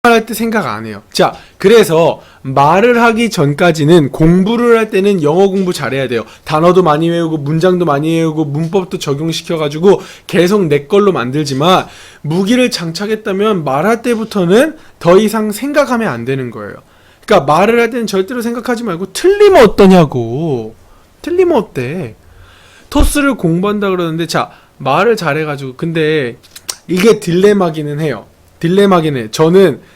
할 때 생각 안 해요. 자, 그래서 말을 하기 전까지는 공부를 할 때는 영어 공부 잘해야 돼요. 단어도 많이 외우고 문장도 많이 외우고 문법도 적용시켜가지고 계속 내 걸로 만들지만 무기를 장착했다면 말할 때부터는 더 이상 생각하면 안 되는 거예요. 그러니까 말을 할 때는 절대로 생각하지 말고 틀리면 어떠냐고. 틀리면 어때? 토스를 공부한다 그러는데 자, 말을 잘해가지고 근데 이게 딜레마기는 해요. 딜레마기는 해요. 저는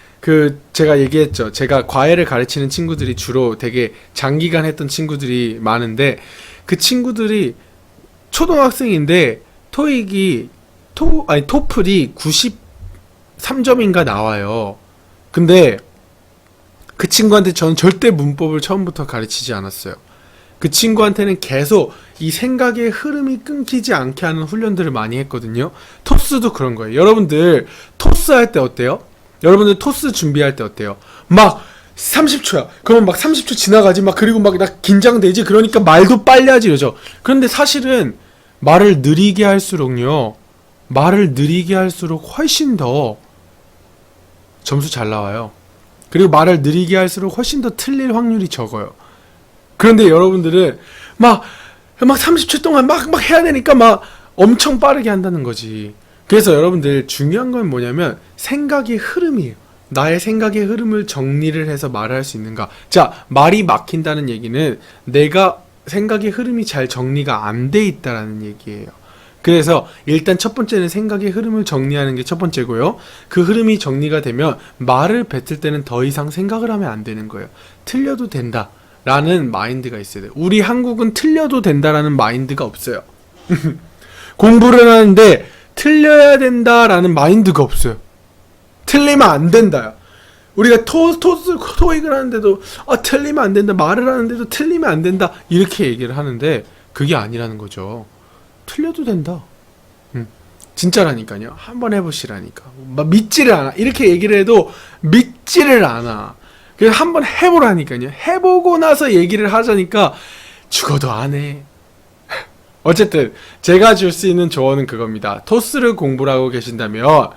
제가 얘기했죠. 제가 과외를 가르치는 친구들이 주로 되게 장기간 했던 친구들이 많은데 그 친구들이 초등학생인데 토플이 93점인가 나와요. 근데 그 친구한테 저는 절대 문법을 처음부터 가르치지 않았어요. 그 친구한테는 계속 이 생각의 흐름이 끊기지 않게 하는 훈련들을 많이 했거든요. 토스도 그런 거예요. 여러분들 토스 할 때 어때요? 여러분들 토스 준비할 때 어때요? 막 30초야. 그러면 막 30초 지나가지. 막 그리고 막 나 긴장되지. 그러니까 말도 빨리 하지 이러죠. 그런데 사실은 말을 느리게 할수록요. 말을 느리게 할수록 훨씬 더 점수 잘 나와요. 그리고 말을 느리게 할수록 훨씬 더 틀릴 확률이 적어요. 그런데 여러분들은 막 30초 동안 막 해야 되니까 막 엄청 빠르게 한다는 거지. 그래서 여러분들 중요한 건 뭐냐면 생각의 흐름이에요. 나의 생각의 흐름을 정리를 해서 말을 할 수 있는가. 자, 말이 막힌다는 얘기는 내가 생각의 흐름이 잘 정리가 안 돼 있다라는 얘기예요. 그래서 일단 첫 번째는 생각의 흐름을 정리하는 게 첫 번째고요. 그 흐름이 정리가 되면 말을 뱉을 때는 더 이상 생각을 하면 안 되는 거예요. 틀려도 된다 라는 마인드가 있어야 돼요. 우리 한국은 틀려도 된다라는 마인드가 없어요. 공부를 하는데 틀려야 된다라는 마인드가 없어요. 틀리면 안 된다요. 우리가 토익을 하는데도 틀리면 안 된다. 말을 하는데도 틀리면 안 된다. 이렇게 얘기를 하는데 그게 아니라는 거죠. 틀려도 된다. 진짜라니까요. 한번 해보시라니까. 믿지를 않아. 이렇게 얘기를 해도 믿지를 않아. 그래서 한번 해보라니까요. 해보고 나서 얘기를 하자니까 죽어도 안 해. 어쨌든 제가 줄 수 있는 조언은 그겁니다. 토스를 공부를 하고 계신다면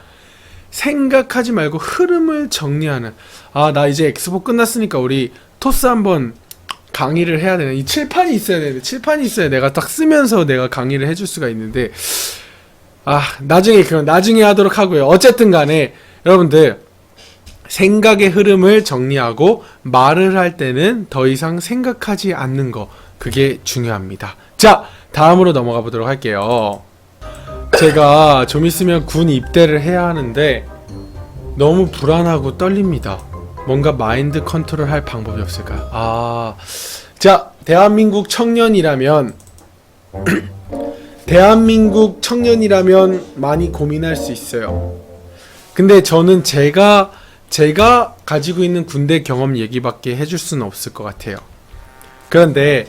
생각하지 말고 흐름을 정리하는, 나 이제 엑스포 끝났으니까 우리 토스 한번 강의를 해야 되나. 이 칠판이 있어야 되는데 칠판이 있어야 내가 딱 쓰면서 내가 강의를 해줄 수가 있는데 나중에 하도록 하고요. 어쨌든 간에 여러분들 생각의 흐름을 정리하고 말을 할 때는 더 이상 생각하지 않는 거, 그게 중요합니다. 자, 다음으로 넘어가 보도록 할게요. 제가 좀 있으면 군 입대를 해야 하는데 너무 불안하고 떨립니다. 뭔가 마인드 컨트롤 할 방법이 없을까요? 자, 대한민국 청년이라면 많이 고민할 수 있어요. 근데 저는 제가 가지고 있는 군대 경험 얘기밖에 해줄 수는 없을 것 같아요. 그런데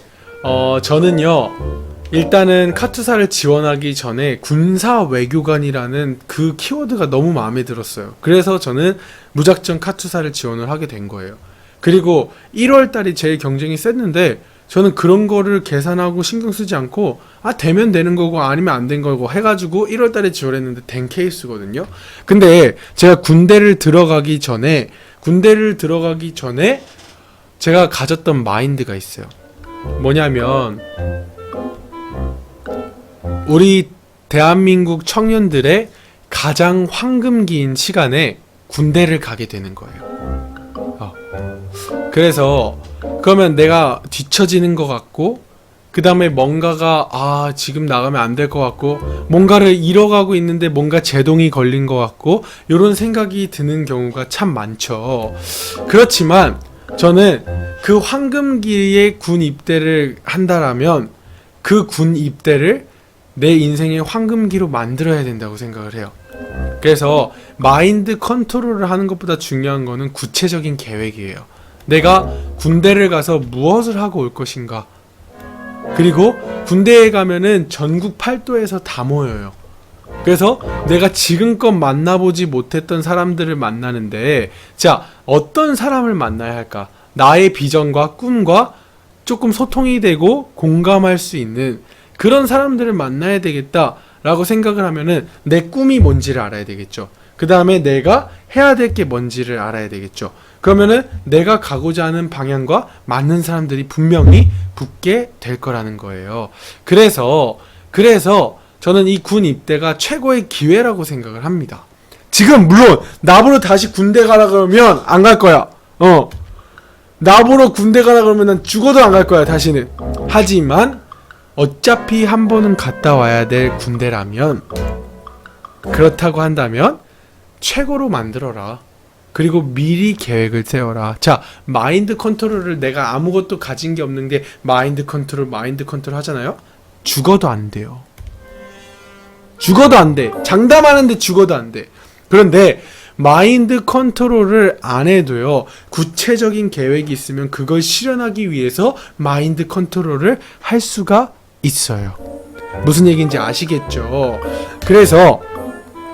저는요, 일단은 카투사를 지원하기 전에 군사외교관이라는 그 키워드가 너무 마음에 들었어요. 그래서 저는 무작정 카투사를 지원을 하게 된 거예요. 그리고 1월달이 제일 경쟁이 셌는데 저는 그런 거를 계산하고 신경 쓰지 않고 되면 되는 거고 아니면 안 된 거고 해가지고 1월달에 지원했는데 된 케이스거든요. 근데 제가 군대를 들어가기 전에 제가 가졌던 마인드가 있어요. 뭐냐면 우리 대한민국 청년들의 가장 황금기인 시간에 군대를 가게 되는 거예요. 그래서 그러면 내가 뒤처지는 것 같고, 그 다음에 뭔가가 지금 나가면 안 될 것 같고, 뭔가를 잃어가고 있는데 뭔가 제동이 걸린 것 같고, 이런 생각이 드는 경우가 참 많죠. 그렇지만 저는 그 황금기에 군 입대를 한다라면 그 군 입대를 내 인생의 황금기로 만들어야 된다고 생각을 해요. 그래서 마인드 컨트롤을 하는 것보다 중요한 거는 구체적인 계획이에요. 내가 군대를 가서 무엇을 하고 올 것인가. 그리고 군대에 가면은 전국 팔도에서 다 모여요. 그래서 내가 지금껏 만나보지 못했던 사람들을 만나는데, 자, 어떤 사람을 만나야 할까? 나의 비전과 꿈과 조금 소통이 되고 공감할 수 있는 그런 사람들을 만나야 되겠다라고 생각을 하면은 내 꿈이 뭔지를 알아야 되겠죠. 그 다음에 내가 해야 될 게 뭔지를 알아야 되겠죠. 그러면은 내가 가고자 하는 방향과 맞는 사람들이 분명히 붙게 될 거라는 거예요. 그래서 저는 이 군 입대가 최고의 기회라고 생각을 합니다. 지금 물론 나보러 다시 군대 가라 그러면 안 갈 거야. 나보러 군대 가라 그러면 난 죽어도 안 갈 거야, 다시는. 하지만 어차피 한 번은 갔다 와야 될 군대라면, 그렇다고 한다면 최고로 만들어라. 그리고 미리 계획을 세워라. 자, 마인드 컨트롤을 내가 아무것도 가진 게 없는데 마인드 컨트롤 하잖아요? 죽어도 안 돼요. 죽어도 안 돼. 장담하는데 죽어도 안 돼. 그런데 마인드 컨트롤을 안 해도요, 구체적인 계획이 있으면 그걸 실현하기 위해서 마인드 컨트롤을 할 수가 있어요. 무슨 얘기인지 아시겠죠? 그래서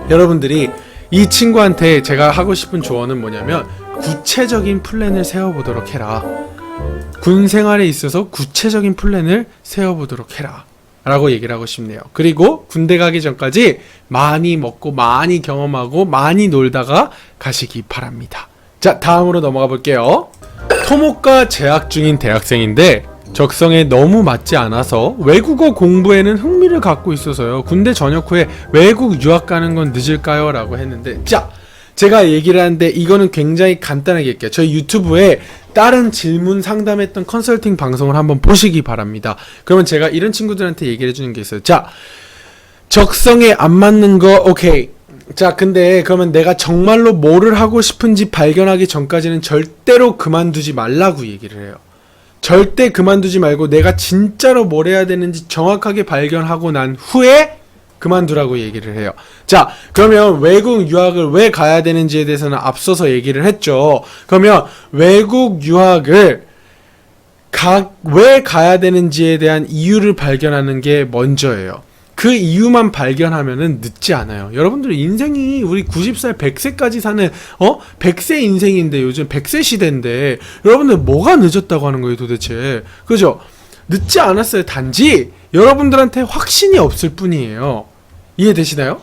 여러분들이 이 친구한테 제가 하고 싶은 조언은 뭐냐면, 구체적인 플랜을 세워보도록 해라. 군 생활에 있어서 구체적인 플랜을 세워보도록 해라 라고 얘기를 하고 싶네요. 그리고 군대 가기 전까지 많이 먹고 많이 경험하고 많이 놀다가 가시기 바랍니다. 자, 다음으로 넘어가 볼게요. 토목과 재학 중인 대학생인데 적성에 너무 맞지 않아서 외국어 공부에는 흥미를 갖고 있어서요, 군대 전역 후에 외국 유학 가는 건 늦을까요? 라고 했는데, 자, 제가 얘기를 하는데 이거는 굉장히 간단하게 할게요. 저희 유튜브에 다른 질문 상담했던 컨설팅 방송을 한번 보시기 바랍니다. 그러면 제가 이런 친구들한테 얘기를 해주는 게 있어요. 자, 적성에 안 맞는 거 오케이. 자, 근데 그러면 내가 정말로 뭐를 하고 싶은지 발견하기 전까지는 절대로 그만두지 말라고 얘기를 해요. 절대 그만두지 말고 내가 진짜로 뭘 해야 되는지 정확하게 발견하고 난 후에 그만두라고 얘기를 해요. 자, 그러면 외국 유학을 왜 가야 되는지에 대해서는 앞서서 얘기를 했죠. 그러면 외국 유학을 왜 가야 되는지에 대한 이유를 발견하는 게 먼저예요. 그 이유만 발견하면은 늦지 않아요. 여러분들 인생이 우리 90살 100세까지 사는 100세 인생인데, 요즘 100세 시대인데 여러분들 뭐가 늦었다고 하는 거예요 도대체. 그죠? 늦지 않았어요. 단지 여러분들한테 확신이 없을 뿐이에요. 이해되시나요?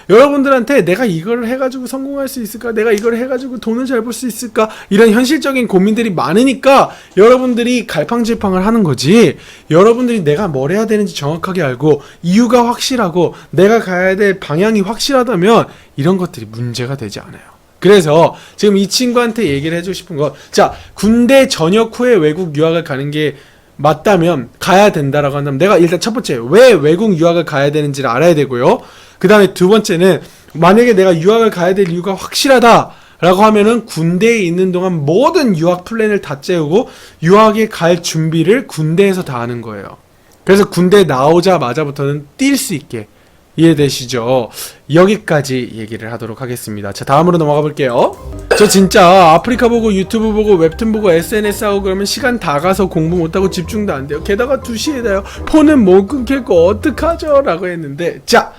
여러분들한테 내가 이걸 해가지고 성공할 수 있을까? 내가 이걸 해가지고 돈을 잘 벌 수 있을까? 이런 현실적인 고민들이 많으니까 여러분들이 갈팡질팡을 하는 거지, 여러분들이 내가 뭘 해야 되는지 정확하게 알고 이유가 확실하고 내가 가야 될 방향이 확실하다면 이런 것들이 문제가 되지 않아요. 그래서 지금 이 친구한테 얘기를 해주고 싶은 거, 자, 군대 전역 후에 외국 유학을 가는 게 맞다면, 가야 된다라고 한다면, 내가 일단 첫 번째 왜 외국 유학을 가야 되는지를 알아야 되고요. 그 다음에 두 번째는, 만약에 내가 유학을 가야 될 이유가 확실하다 라고 하면은 군대에 있는 동안 모든 유학 플랜을 다 채우고 유학에 갈 준비를 군대에서 다 하는 거예요. 그래서 군대 나오자마자부터는 뛸 수 있게. 이해되시죠? 여기까지 얘기를 하도록 하겠습니다. 자, 다음으로 넘어가 볼게요. 저 진짜 아프리카 보고 유튜브 보고 웹툰 보고 SNS 하고 그러면 시간 다 가서 공부 못하고 집중도 안 돼요. 게다가 2시에 자요. 폰은 못 끊겠고 어떡하죠? 라고 했는데, 자,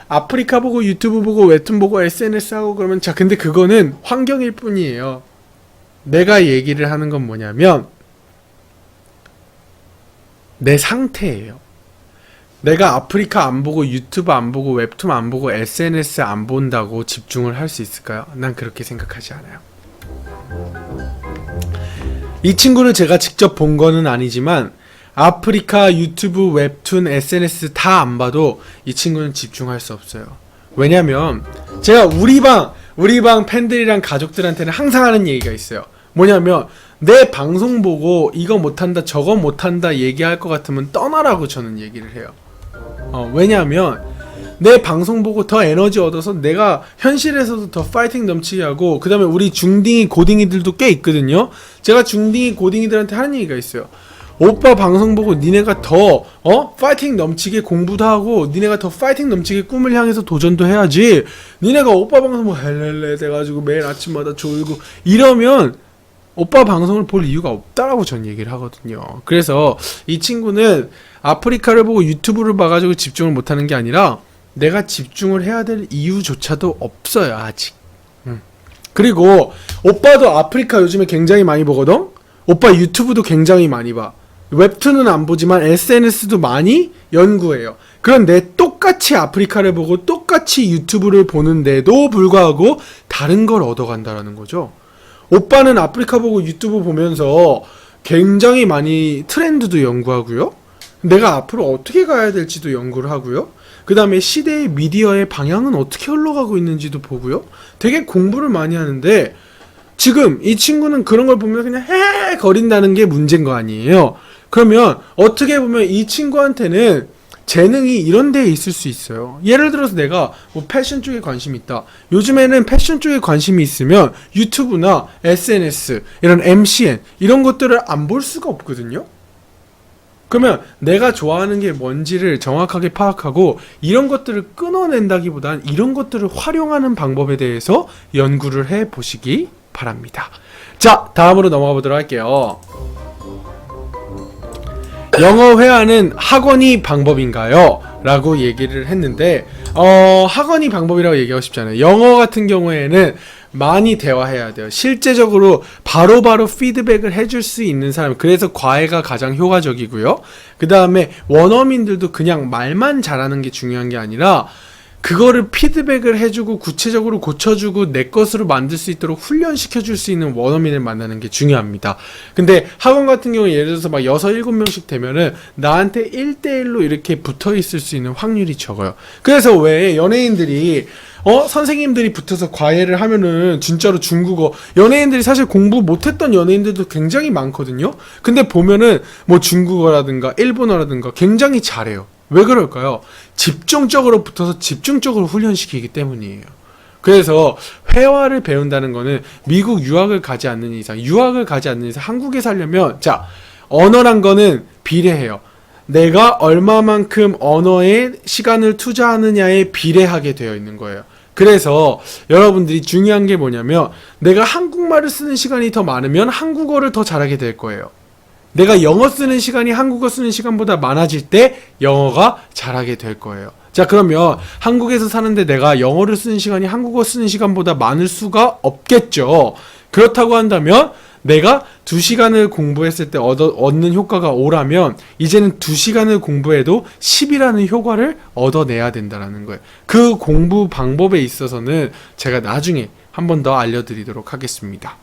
아프리카 보고 유튜브 보고 웹툰 보고 SNS 하고 그러면, 자, 근데 그거는 환경일 뿐이에요. 내가 얘기를 하는 건 뭐냐면 내 상태예요. 내가 아프리카 안 보고 유튜브 안 보고 웹툰 안 보고 SNS 안 본다고 집중을 할 수 있을까요? 난 그렇게 생각하지 않아요. 이 친구를 제가 직접 본 거는 아니지만 아프리카 유튜브 웹툰 SNS 다 안 봐도 이 친구는 집중할 수 없어요. 왜냐면 제가 우리 방 팬들이랑 가족들한테는 항상 하는 얘기가 있어요. 뭐냐면, 내 방송 보고 이거 못한다 저거 못한다 얘기할 것 같으면 떠나라고 저는 얘기를 해요. 왜냐하면 내 방송 보고 더 에너지 얻어서 내가 현실에서도 더 파이팅 넘치게 하고, 그 다음에 우리 중딩이 고딩이들도 꽤 있거든요. 제가 중딩이 고딩이들한테 하는 얘기가 있어요. 오빠 방송 보고 니네가 더 파이팅 넘치게 공부도 하고 니네가 더 파이팅 넘치게 꿈을 향해서 도전도 해야지, 니네가 오빠 방송 뭐 헬렐레 돼가지고 매일 아침마다 졸고 이러면 오빠 방송을 볼 이유가 없다라고 전 얘기를 하거든요. 그래서 이 친구는 아프리카를 보고 유튜브를 봐가지고 집중을 못하는 게 아니라 내가 집중을 해야 될 이유조차도 없어요, 아직. 그리고 오빠도 아프리카 요즘에 굉장히 많이 보거든? 오빠 유튜브도 굉장히 많이 봐. 웹툰은 안 보지만 SNS도 많이 연구해요. 그런데 똑같이 아프리카를 보고 똑같이 유튜브를 보는데도 불구하고 다른 걸 얻어간다라는 거죠. 오빠는 아프리카 보고 유튜브 보면서 굉장히 많이 트렌드도 연구하고요. 내가 앞으로 어떻게 가야 될지도 연구를 하고요. 그 다음에 시대의 미디어의 방향은 어떻게 흘러가고 있는지도 보고요. 되게 공부를 많이 하는데 지금 이 친구는 그런 걸 보면 그냥 헤헤 거린다는 게 문제인 거 아니에요. 그러면 어떻게 보면 이 친구한테는 재능이 이런 데에 있을 수 있어요. 예를 들어서 내가 뭐 패션 쪽에 관심이 있다. 요즘에는 패션 쪽에 관심이 있으면 유튜브나 SNS, 이런 MCN 이런 것들을 안 볼 수가 없거든요. 그러면 내가 좋아하는 게 뭔지를 정확하게 파악하고 이런 것들을 끊어낸다기보단 이런 것들을 활용하는 방법에 대해서 연구를 해보시기 바랍니다. 자, 다음으로 넘어가 보도록 할게요. 영어 회화는 학원이 방법인가요? 라고 얘기를 했는데 학원이 방법이라고 얘기하고 싶지 않아요. 영어 같은 경우에는 많이 대화해야 돼요. 실제적으로 바로바로 피드백을 해줄 수 있는 사람, 그래서 과외가 가장 효과적이고요. 그 다음에 원어민들도 그냥 말만 잘하는 게 중요한 게 아니라 그거를 피드백을 해주고 구체적으로 고쳐주고 내 것으로 만들 수 있도록 훈련시켜줄 수 있는 원어민을 만나는 게 중요합니다. 근데 학원 같은 경우에 예를 들어서 막 6, 7명씩 되면은 나한테 1대1로 이렇게 붙어 있을 수 있는 확률이 적어요. 그래서 왜 연예인들이 선생님들이 붙어서 과외를 하면은 진짜로 중국어, 연예인들이 사실 공부 못했던 연예인들도 굉장히 많거든요. 근데 보면은 뭐 중국어라든가 일본어라든가 굉장히 잘해요. 왜 그럴까요? 집중적으로 붙어서 집중적으로 훈련시키기 때문이에요. 그래서 회화를 배운다는 거는 미국 유학을 가지 않는 이상 한국에 살려면, 자, 언어란 거는 비례해요. 내가 얼마만큼 언어에 시간을 투자하느냐에 비례하게 되어 있는 거예요. 그래서 여러분들이 중요한 게 뭐냐면 내가 한국말을 쓰는 시간이 더 많으면 한국어를 더 잘하게 될 거예요. 내가 영어 쓰는 시간이 한국어 쓰는 시간보다 많아질 때 영어가 잘하게 될 거예요. 자, 그러면 한국에서 사는데 내가 영어를 쓰는 시간이 한국어 쓰는 시간보다 많을 수가 없겠죠. 그렇다고 한다면 내가 2시간을 공부했을 때 얻는 효과가 5라면 이제는 2시간을 공부해도 10이라는 효과를 얻어내야 된다는 거예요. 그 공부 방법에 있어서는 제가 나중에 한 번 더 알려드리도록 하겠습니다.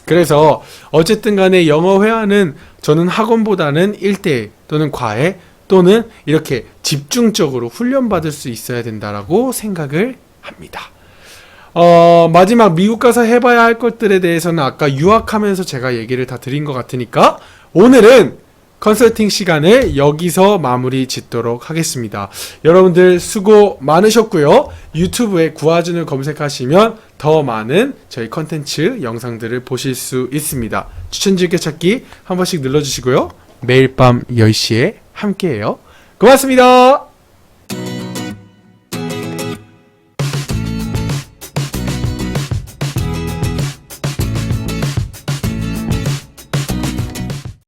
그래서 어쨌든 간에 영어 회화는 저는 학원보다는 1대1 또는 과외 또는 이렇게 집중적으로 훈련받을 수 있어야 된다라고 생각을 합니다. 마지막 미국 가서 해봐야 할 것들에 대해서는 아까 유학하면서 제가 얘기를 다 드린 것 같으니까 오늘은 컨설팅 시간을 여기서 마무리 짓도록 하겠습니다. 여러분들 수고 많으셨고요. 유튜브에 구하준을 검색하시면 더 많은 저희 컨텐츠 영상들을 보실 수 있습니다. 추천 즐겨찾기 한 번씩 눌러주시고요. 매일 밤 10시에 함께해요. 고맙습니다.